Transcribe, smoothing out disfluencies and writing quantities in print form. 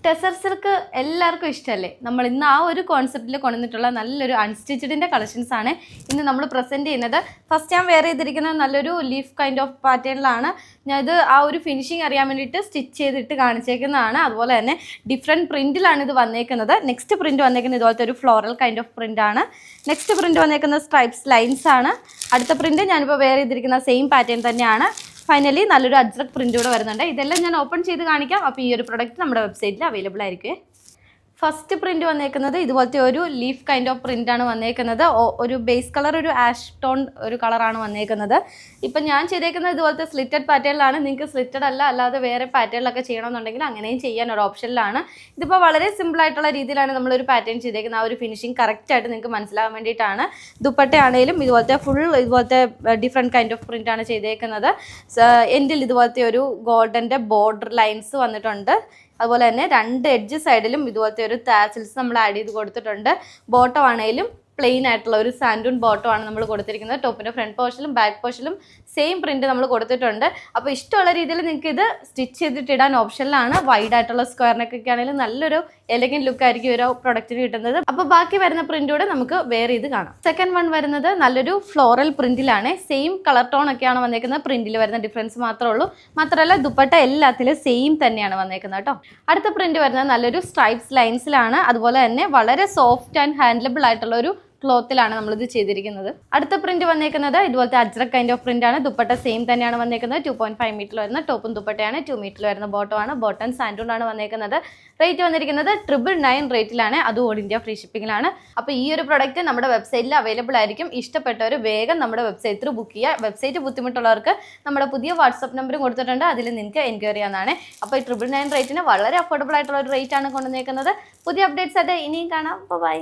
Tussar silk എല്ലാവർക്കും ഇഷ്ടമല്ലേ? നമ്മൾ ഇന്ന് ആ ഒരു കോൺസെപ്റ്റിൽ കൊണ്ടുവന്നിട്ടുള്ള നല്ലൊരു അൺസ്റ്റിച്ചഡിൻ്റെ കളക്ഷൻസ് ആണ് ഇന്ന് നമ്മൾ പ്രസൻറ്റ് ചെയ്യുന്നത്. ഫസ്റ്റ് ഞാൻ വെയർ ചെയ്തിരിക്കുന്നത് നല്ലൊരു ലീഫ് കൈൻഡ് ഓഫ് പാറ്റേണിലാണ്. ഞാൻ ഇത് ആ ഒരു ഫിനിഷിങ് അറിയാൻ വേണ്ടിയിട്ട് സ്റ്റിച്ച് ചെയ്തിട്ട് കാണിച്ചേക്കുന്നതാണ്. അതുപോലെ തന്നെ ഡിഫറെൻറ്റ് പ്രിൻറ്റിലാണ് ഇത് വന്നേക്കുന്നത്. നെക്സ്റ്റ് പ്രിൻറ്റ് വന്നേക്കുന്നത് ഇതുപോലത്തെ ഒരു ഫ്ലോറൽ കൈൻഡ് ഓഫ് പ്രിൻ്റാണ്. നെക്സ്റ്റ് പ്രിൻറ്റ് വന്നേക്കുന്നത് സ്ട്രൈപ്സ് ലൈൻസ് ആണ്. അടുത്ത പ്രിൻറ്റ് ഞാനിപ്പോൾ വെയർ ചെയ്തിരിക്കുന്ന സെയിം പാറ്റേൺ തന്നെയാണ്. ഫൈനലി നല്ലൊരു അജ്രക് പ്രിൻ്റ് കൂടെ വരുന്നുണ്ട്. ഇതെല്ലാം ഞാൻ ഓപ്പൺ ചെയ്ത് കാണിക്കാം. അപ്പോൾ ഈ ഒരു പ്രൊഡക്റ്റ് നമ്മുടെ വെബ്സൈറ്റിൽ അവൈലബിൾ ആയിരിക്കും. ഫസ്റ്റ് പ്രിൻറ്റ് വന്നേക്കുന്നത് ഇതുപോലത്തെ ഒരു ലീഫ് കൈൻഡ് ഓഫ് പ്രിൻ്റാണ് വന്നേക്കുന്നത്. ഒരു ബേസ് കളർ ഒരു ആഷ് ടോൺ ഒരു കളറാണ് വന്നേക്കുന്നത്. ഇപ്പം ഞാൻ ചെയ്തേക്കുന്നത് ഇതുപോലത്തെ സ്ലിറ്റഡ് പാറ്റേണിലാണ്. നിങ്ങൾക്ക് സ്ലിറ്റഡ് അല്ലാതെ വേറെ പാറ്റേണിലൊക്കെ ചെയ്യണമെന്നുണ്ടെങ്കിൽ അങ്ങനെയും ചെയ്യാൻ ഒരു ഓപ്ഷനിലാണ്. ഇതിപ്പോൾ വളരെ സിമ്പിളായിട്ടുള്ള രീതിയിലാണ് നമ്മളൊരു പാറ്റേൺ ചെയ്തേക്കുന്നത്. ആ ഒരു ഫിനിഷിങ് കറക്റ്റായിട്ട് നിങ്ങൾക്ക് മനസ്സിലാകാൻ വേണ്ടിയിട്ടാണ്. ദുപ്പട്ടയാണെങ്കിലും ഇതുപോലത്തെ ഫുൾ ഇതുപോലത്തെ ഡിഫറെൻറ്റ് കൈൻഡ് ഓഫ് പ്രിൻ്റാണ് ചെയ്തേക്കുന്നത്. എൻഡിൽ ഇതുപോലത്തെ ഒരു ഗോൾഡൻ്റെ ബോർഡർ ലൈൻസ് വന്നിട്ടുണ്ട്. അതുപോലെ തന്നെ രണ്ട് എഡ്ജ് സൈഡിലും ഇതുപോലത്തെ ഒരു ടാസിൽസ് നമ്മൾ ആഡ് ചെയ്ത് കൊടുത്തിട്ടുണ്ട്. ബോട്ടം ആണെങ്കിലും പ്ലെയിൻ ആയിട്ടുള്ള ഒരു സാൻഡൂൺ ബോട്ടം ആണ് നമ്മൾ കൊടുത്തിരിക്കുന്നത്. ടോപ്പിൻ്റെ ഫ്രണ്ട് പോർഷനിലും ബാക്ക് പോർഷനിലും സെയിം പ്രിൻറ്റ് നമ്മൾ കൊടുത്തിട്ടുണ്ട്. അപ്പോൾ ഇഷ്ടമുള്ള രീതിയിൽ നിങ്ങൾക്ക് ഇത് സ്റ്റിച്ച് ചെയ്തിട്ട് ഇടാൻ ഓപ്ഷനിലാണ്. വൈഡ് ആയിട്ടുള്ള സ്ക്വയർ നെക്കൊക്കെ ആണെങ്കിലും നല്ലൊരു എലഗൻറ്റ് ലുക്ക് ആയിരിക്കും ഒരു പ്രൊഡക്റ്റിന് കിട്ടുന്നത്. അപ്പോൾ ബാക്കി വരുന്ന പ്രിൻറ്റൂടെ നമുക്ക് വെയർ ചെയ്ത് കാണാം. സെക്കൻഡ് വൺ വരുന്നത് നല്ലൊരു ഫ്ലോറൽ പ്രിൻറ്റിലാണ്. സെയിം കളർ ടോൺ ഒക്കെയാണ് വന്നേക്കുന്നത്. പ്രിൻറ്റിൽ വരുന്ന ഡിഫറൻസ് മാത്രമേ ഉള്ളൂ. മാത്രമല്ല ദുപ്പട്ട എല്ലാത്തിലും സെയിം തന്നെയാണ് വന്നേക്കുന്നത് കേട്ടോ. അടുത്ത പ്രിൻറ്റ് വരുന്നത് നല്ലൊരു സ്ട്രൈപ്സ് ലൈൻസിലാണ്. അതുപോലെ തന്നെ വളരെ സോഫ്റ്റ് ആൻഡ് ഹാൻഡിലബിൾ ആയിട്ടുള്ള ഒരു ക്ലോത്തിലാണ് നമ്മളിത് ചെയ്തിരിക്കുന്നത്. അടുത്ത പ്രിന്റ് വന്നേക്കുന്നത് ഇതുപോലത്തെ അജ്രക് കൈൻഡ് ഓഫ് പ്രിന്റ് ആണ്. ദുപ്പട്ട സെയിം തന്നെയാണ് വന്നേക്കുന്നത്. 2.5 മീറ്റർ വരുന്ന ടോപ്പും ദുപ്പട്ടയാണ്. 2 മീറ്റർ വരുന്ന ബോട്ടമാണ്. ബോട്ടം സാൻഡൂൺ ആണ് വന്നേക്കുന്നത്. റേറ്റ് വന്നിരിക്കുന്നത് 999 റേറ്റിലാണ്. അതും ഓൾ ഇന്ത്യ ഫ്രീ ഷിപ്പിംഗിലാണ്. അപ്പോൾ ഈ ഒരു പ്രൊഡക്റ്റ് നമ്മുടെ വെബ്സൈറ്റിൽ അവൈലബിൾ ആയിരിക്കും. ഇഷ്ടപ്പെട്ടവർ വേഗം നമ്മുടെ വെബ്സൈറ്റ് ത്രൂ ബുക്ക് ചെയ്യുക. വെബ്സൈറ്റ് ബുദ്ധിമുട്ടുള്ളവർക്ക് നമ്മുടെ പുതിയ വാട്സപ്പ് നമ്പറും കൊടുത്തിട്ടുണ്ട്. അതിൽ നിങ്ങൾക്ക് എൻക്വയറി ചെയ്യാവുന്നതാണ്. അപ്പോൾ ഈ 999 റേറ്റിന് വളരെ അഫോർഡബിൾ ആയിട്ടുള്ള ഒരു റേറ്റ് ആണ് കൊണ്ടുവന്നേക്കുന്നത്. പുതിയ അപ്ഡേറ്റ്സ് ആയിട്ട് ഇനിയും കാണാം. ബൈ.